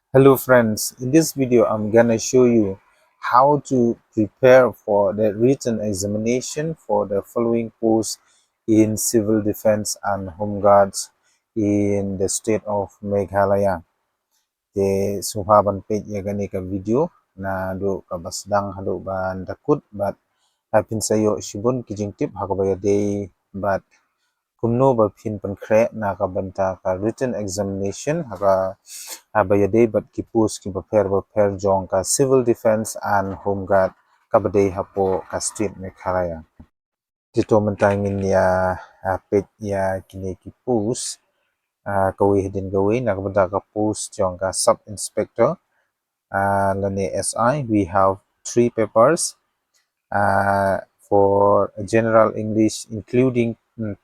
Hello friends, in this video I'm gonna show you how to prepare for the written examination for the following posts in civil defense and home guards in the state of Meghalaya. The suhaban page ya gani ka video na do ka basdang hado ban dakut but hapin sayo shibun kijing tip hakabaya day but kumno ba phin pankre na ka banta ka written examination haka abayade but ki post ki prepare jong ka civil defense and home guard kabade hapo ka state Meghalaya tito mentangin ya page ya kini ki post kawi hidin gawi na kabanta ka post jong ka sub inspector lani SI. We have 3 papers for general English, including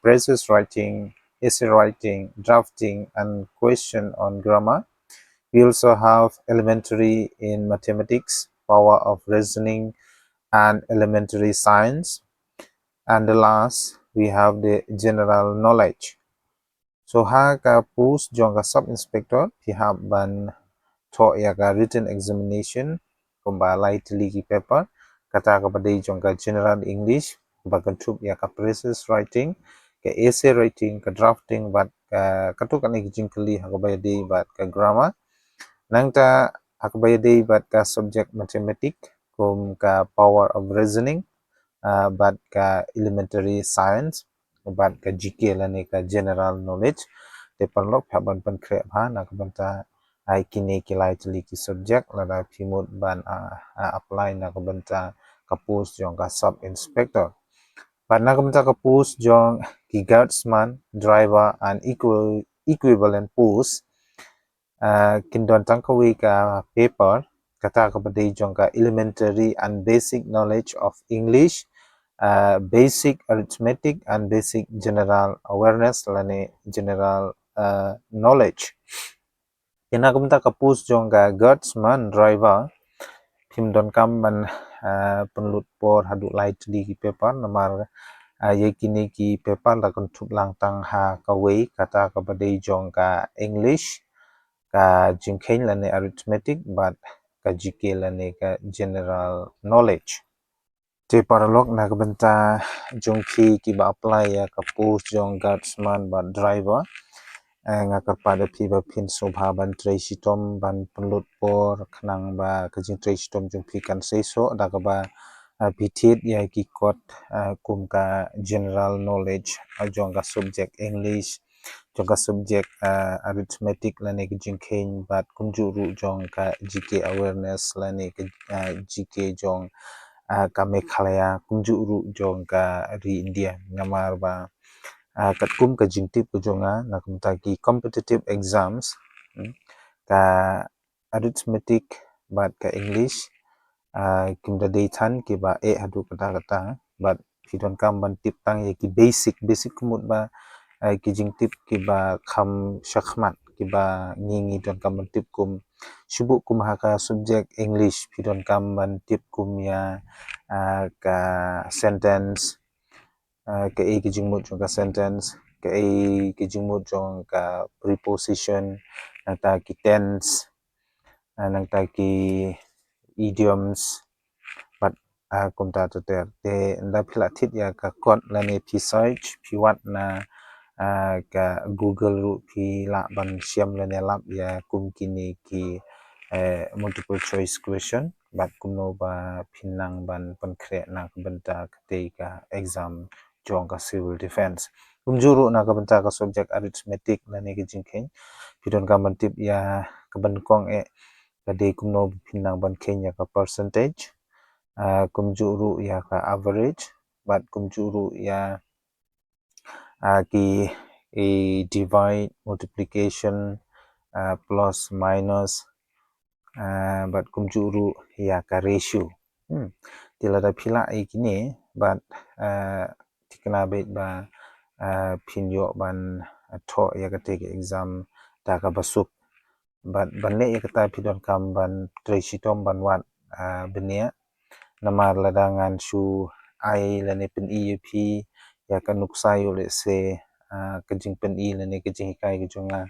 praises writing, essay writing, drafting, and question on grammar. We also have elementary in mathematics, power of reasoning, and elementary science. And the last, we have the general knowledge. So haka post jonga sub-inspector, pihak ban to yaga written examination, balait ligi paper, kata kepada jonga general English, bagan tup yaga praises writing, ke essay writing, ke drafting, but katuk ani jingkeli hakabaya di but ke grammar. Nangta hakbayade bat ka subject mathematic kum ka power of reasoning bat ka elementary science bat ka GK lani ka general knowledge te panlok phaban pan kre bha na ka banta ai kini kilai tli ki subject lada phimut ban apply na ka banta ka post jong ka sub inspector bat na ka banta ka post jong ki guardsman driver and equivalent post kindon tangkawi ka paper kata kepada jongka elementary and basic knowledge of English, basic arithmetic and basic general awareness lani general knowledge. Kena kumta kapus jongka guardsman driver pimdon kamban penlut por haduk light di paper namar yakini ki paper la kontup lang tang ha kawi kata kepada jongka English ka jingkain lani arithmetic but ka GK lani ka general knowledge. Te paralog na kabenta jongki ki ba apply ya ka post jong guardsman ba driver nga kapada pi ba pin sobha ban tresitom ban penlut por khnang ba ka jing tresitom jongpi kan seso da ka ba pitit ya ki kot kum ka general knowledge jong ka subject English jongka subject arithmetic lani ke jingkain bat kumjuru jong ka GK awareness lani ke GK jong ka Meghalaya kumjuru jong ka ri India ngamar ba kat kum ka jingtip ko jonga na kumta ki competitive exams ka arithmetic bat ka English kimda daythan ki ba hadu kata kata bat pidon kam ban tip tang ye ki basic kumut ba kijing tip kiba kham shakhmat kiba ngingi don kam tip kum shubuk kum haka subject English pidon kam ban tip kum ya ka sentence ke kijing mut jong ka sentence ke kijing mut jong ka preposition nangta ki tense nangta ki idioms but kum ta to te nda phila thit ya ka kot lani pi search pi wat na ka Google ru pi la ban siam lani lap ya kum kini ki multiple choice question but kumno ba pinang ban pankre na banta kate ka exam jong ka civil defense kumjuru na ka banta ka subject arithmetic lani ki jingkhen pidon ka mantip ya ka ban kong kade kumno pinang ban kenya ka percentage kumjuru ya ka average but kumjuru ya ki divide multiplication plus minus but kumjuru ya ka ratio tilada phila kini but tikna bet ba pinyo ban tho ya ka take exam ta ka basuk but banle ya kata pidon kam ban tresitom ban wat benia namar ladangan shu ai lane pen EUP ya kan nuksai ole se kejing pen I lane kejing kai kejonga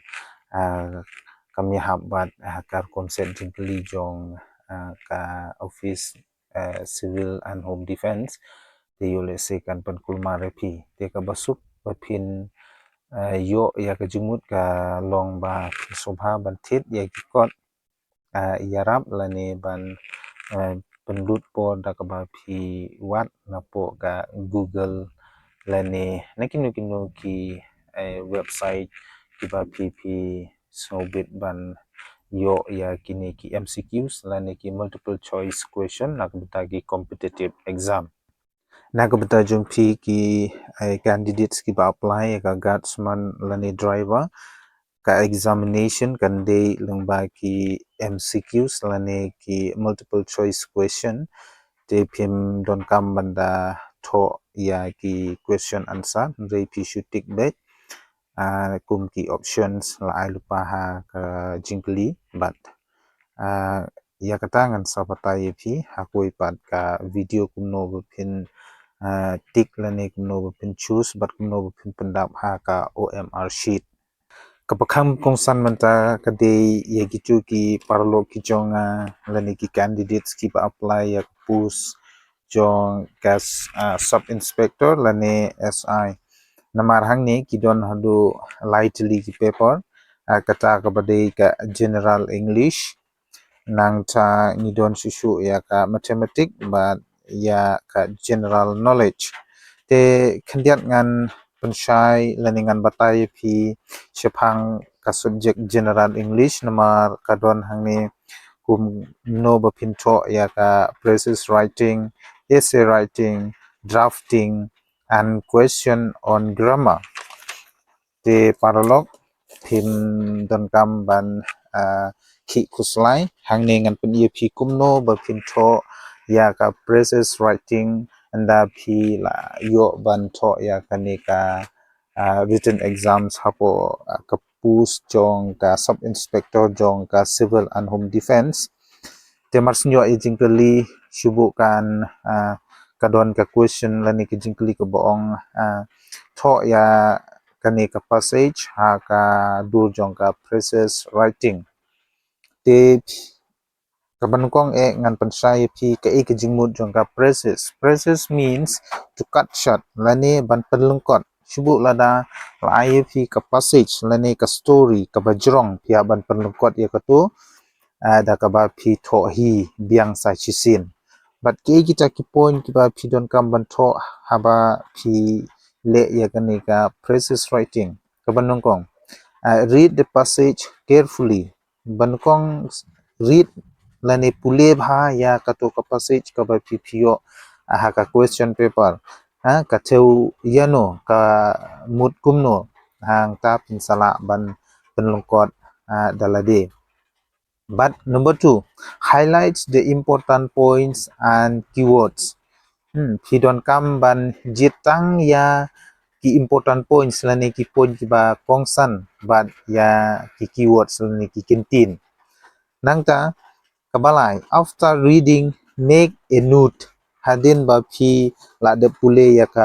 kami habat hakar konsep jingkeli jong ka office civil and home defense te yole sekan penkulma repi te ka basuk bapin yo ya ka jumut ka long ba sobha bantit ya kikot yarap lani ban pendut po da ka ba phi wat na po ka Google lani nakin ki website ki ba phi sobit ban yo ya kini ki MCQs lani ki multiple choice question nak betagi competitive exam nak betajung phi ki candidates ki ba apply ka guardsman lani driver ka examination kan day lengba ki MCQs lani ki multiple choice question te phim don kam banda tho ya ki question answer re phi shutik bet kum ki options la ai lupa ha ka jingli bat ya katangan sapata ye phi hakoi pat ka video kumno bupin tik lani kumno bupin choose bat kumno bupin pendap ha ka OMR sheet kapakam kongsan menta kade ye gitu ki parlo ki jonga lani ki candidates ki pa apply ya pus jong gas sub inspector lani SI namar hang ni ki don hadu lightly ki paper kata ka bade ka general English nang ta ni don susu ya ka mathematics but ya ka general knowledge te khendiat ngan pensyai leningan batai phi shaphang ka subject general English namar kadon hangni kum no bapinto ya ka phrases writing essay writing drafting and question on grammar te paralog phim don kam ban ki kuslai hangni ngan pen ye phi kumno bapinto ya ka phrases writing anda phi la yo ban tho ya kanika written exams hapo kapus jong ka sub inspector jong ka civil and home defense temars nyo ejingkeli subukan kadon ka question lani ki jingkeli ko boong tho ya kanika passage ha ka dur jong ka phrases writing te kabanukong ngan pansai phi ka ek jingmut jong ka phrases means to cut short lani ban penlengkot subu lada lai phi ka passage lani ka story ka bajrong phi ban penlengkot ya katu da ka ba phi tho hi biang sa chisin but ke kita ki point ki ba phi don kam ban tho haba phi le ya kanika phrases writing kabanukong read the passage carefully banukong read lani pule bha ya kato ka passage ka ba pipio ha ka question paper ka theu yano ka mut kumno hang ta pinsala ban penlongkot dalade but number 2 highlights the important points and keywords pidon kam ban jitang ya ki important points lani ki point ki ba kongsan but ya ki keywords lani ki kintin nangta kabalai after reading make a note hadin ba phi la de pule ya ka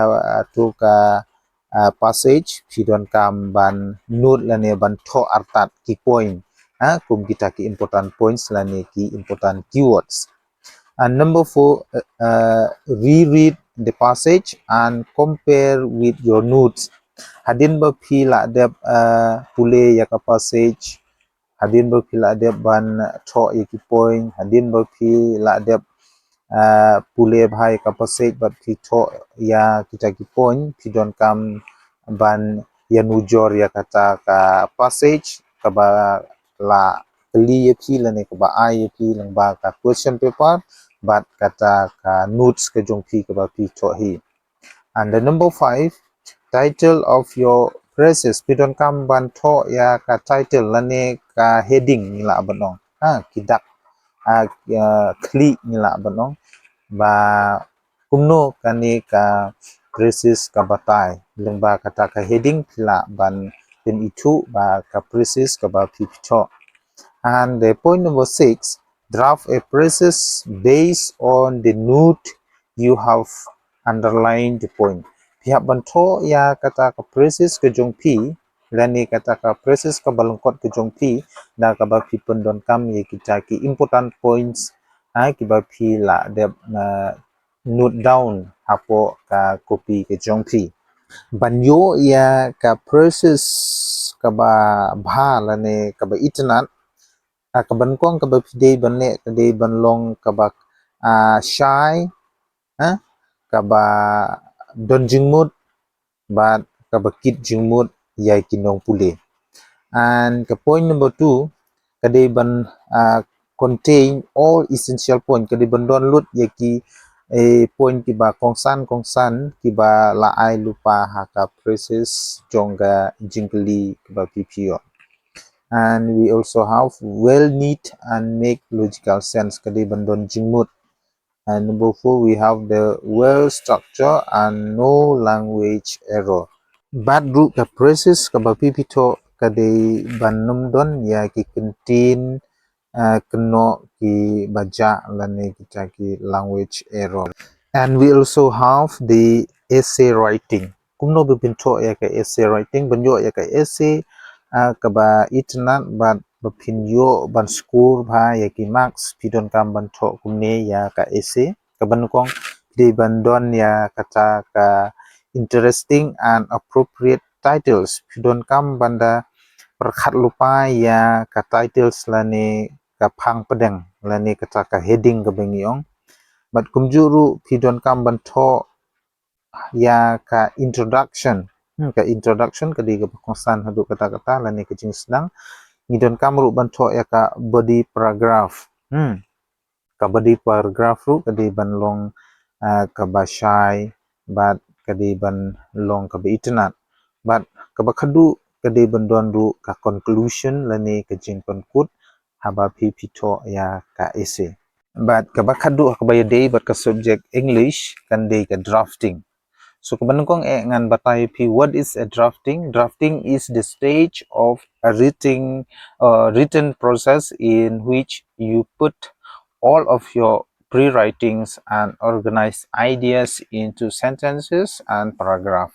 tu ka passage phi don kam ban note lane ban tho artat ki point kum kita ki important points lane ki important keywords and number 4 reread the passage and compare with your notes hadin ba phi la de pule ya ka passage hadin ba phi la de ban tho ki point hadin ba phi la de pule bhai ka passage ba phi tho ya kita ki point phi don kam ban ya nujor ya kata ka passage ka ba la li ye phi la ne ka ba ai ye phi lang ba ka question paper but kata ka notes ka jong phi ka ba phi tho hi and the number 5 title of your phrases pidon kam ban tho ya ka title lane ka heading nila banong kidak kli nila banong ba kumno kani ka phrases ka batai lengba kata ka heading pila ban tin itu ba ka phrases ka ba pipcho and the point number 6 draft a phrases based on the note you have underlined the point pihak banto ya kata ka phrases ke jong pi lani kata ka process ka balangkot ke jongpi na ka ba pi pendon kam ye kita ki important points ki ba pi la de note down hapo ka copy ke jongpi banyo ya ka process ka ba bha lani ka ba itnat ka ban kong ka ba pide ban ne ka de ban long ka ba shy ka ba don jingmut but ka ba kit jingmut yai kinong pule. And point number 2, kadiban contain all essential point kadiban download yaki point kiba kongsan kiba laai lupa haka process jonga jingli kiba PPO. And we also have well neat and make logical sense kadiban don jingmut. And number 4, we have the well structure and no language error. Bad group ka process ka ba pipito kade banum don ya ki contain keno ki baja lane kita ki language error. And we also have the essay writing. Kumno bipinto ya ka essay writing banyo ya ka essay ka ba itnat ban bapinyo ban score ba ya ki marks pidon kam ban to kumne ya ka essay ka banukong di bandon ya kata ka interesting and appropriate titles pidon kam banda perkhat lupa ya ka titles lani ka phang pedang lani kata ka heading ka bengiong but kumjuru pidon kam banto ya ka introduction ka introduction ka di ka konsan hadu kata-kata lani ka jing sdang ngidon kam ru banto ya ka body paragraph ka body paragraph ru ka di ban long ka ba shy but kadi ban long ka ba itnat but ka ba khadu kadi ban don ru ka conclusion lani ka jing konkut haba pipito ya ka essay but ka ba khadu ka ba yadei but ka subject English kan dei ka drafting. So kabanungkong ngan batay pi what is a drafting? Drafting is the stage of a written process in which you put all of your pre-writings and organize ideas into sentences and paragraph.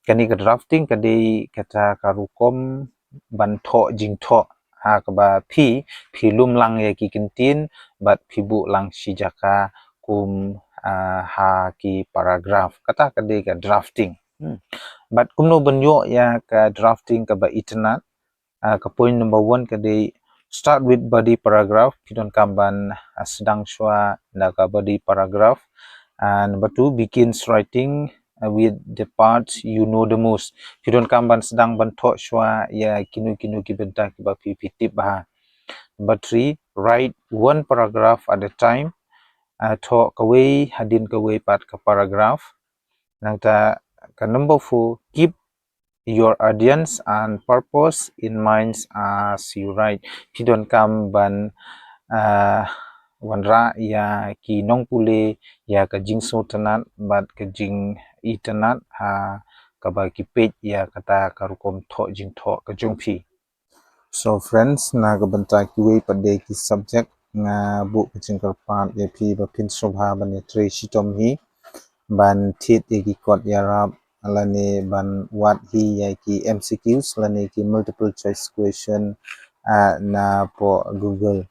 Kani ka drafting kadi kata karukom banto jingto kaba pi lum lang ya kikintin but bu lang si jaka kum ha ki paragraph kata kadi ka drafting but kumno banyo ya ka drafting ka ba itnat ka point number 1 kadi start with body paragraph pidon kamban sdang shwa na ka body paragraph and number 2 begins writing with the parts you know the most pidon kamban sdang banto shwa ya kinu ki benta ki ba ppt ba. Number 3, write one paragraph at a time. Talk away hadin kaway pat ka paragraph nangta ka number 4, keep your audience and purpose in mind as you write pidon kam ban wanra ya ki nong pule ya ka jing sultanat bat ka jing itanat ka ba ki page ya kata karukom tho jing tho ka jungpi. So friends na ka banta ki way pade ki subject nga bu kaching karpat ya pi ba pin sobha ban ya tre shitom hi ban thit ki kot yarab alani ban what hi ya ki MCQs lani ki multiple choice question na po Google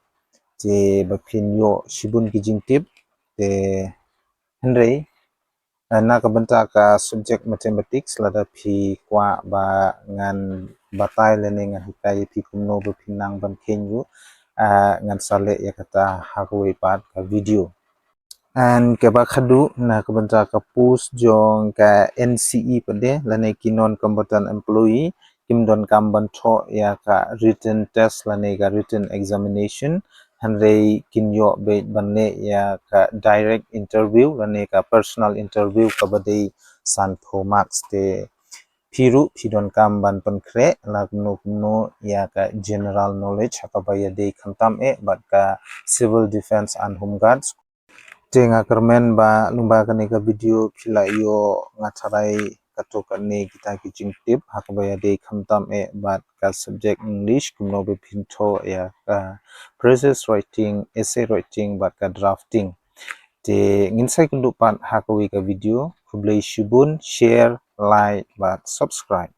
je ba pin yo shibun ki jing tip te henry na ka banta ka subject mathematics lada pi kwa ba ngan batai lani ngan hikai pi kumno ba pinang ban kenyu ngan sale ya kata hakwe pat ka video. And kaba khadu na kabanta ka post jong ka NCE pade lane ki non combatant employee kim don kamban tho ya ka written test lane ka written examination hanre kinyo be banne ya ka direct interview lane ka personal interview kabade san pho marks te piru pidon kamban pankre lagno ya ka general knowledge hakabaya de khantam but ka civil defense and home guards tenga kermen ba lumba kani ka video pila yo ngatarai katok ni kita kijing tip hakbaya de khamtam but ka subject English kumno be pinto ya process writing essay writing but ka drafting te nginsai kundu pan hakwi ka video kublai shibun share like but subscribe.